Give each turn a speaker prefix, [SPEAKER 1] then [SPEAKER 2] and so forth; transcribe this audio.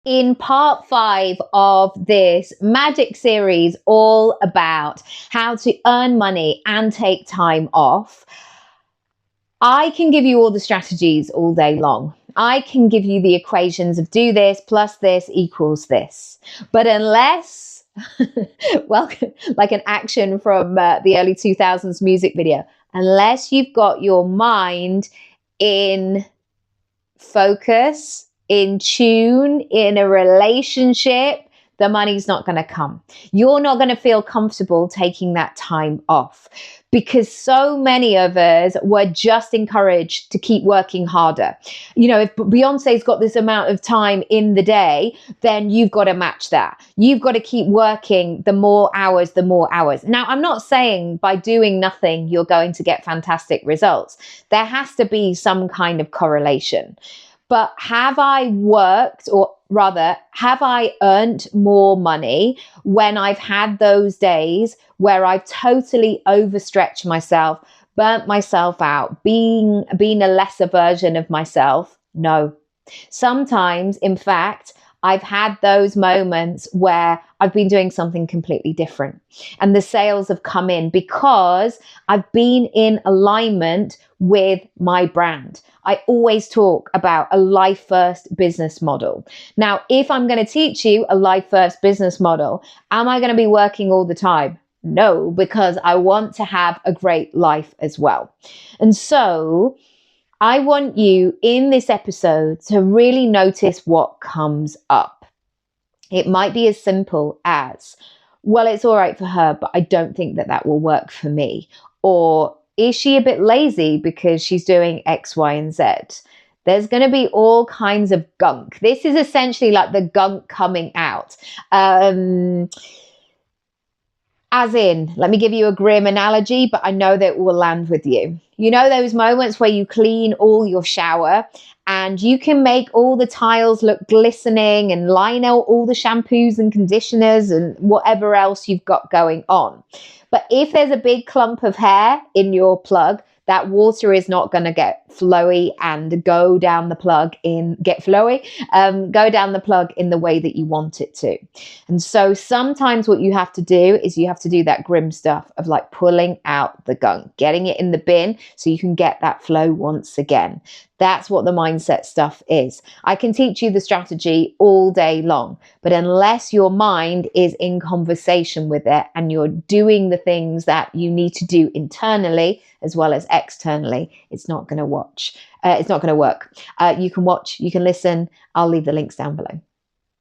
[SPEAKER 1] In part 5 of this magic series, all about how to earn money and take time off, I can give you all the strategies all day long. I can give you the equations of do this plus this equals this. But unless, well, like an action from the early 2000s music video, unless you've got your mind in focus, in tune, in a relationship, the money's not going to come. You're not going to feel comfortable taking that time off because so many of us were just encouraged to keep working harder. You know, if Beyonce's got this amount of time in the day, then you've got to match that. You've got to keep working the more hours, the more hours. Now, I'm not saying by doing nothing, you're going to get fantastic results. There has to be some kind of correlation. But have I worked, or rather, have I earned more money when I've had those days where I've totally overstretched myself, burnt myself out, being a lesser version of myself? No. Sometimes, in fact, I've had those moments where I've been doing something completely different and the sales have come in because I've been in alignment with my brand. I always talk about a life first business model. Now, if I'm going to teach you a life first business model, am I going to be working all the time? No, because I want to have a great life as well. And so I want you in this episode to really notice what comes up. It might be as simple as, well, it's all right for her, but I don't think that will work for me. Or is she a bit lazy because she's doing X, Y, and Z? There's going to be all kinds of gunk. This is essentially like the gunk coming out. As in, let me give you a grim analogy, but I know that it will land with you. You know those moments where you clean all your shower and you can make all the tiles look glistening and line out all the shampoos and conditioners and whatever else you've got going on. But if there's a big clump of hair in your plug, that water is not going to get flowy and go down the plug in the way that you want it to. And so sometimes what you have to do is you have to do that grim stuff of like pulling out the gunk, getting it in the bin so you can get that flow once again. That's what the mindset stuff is. I can teach you the strategy all day long, but unless your mind is in conversation with it and you're doing the things that you need to do internally as well as externally, it's not going to work. You can watch, you can listen. I'll leave the links down below.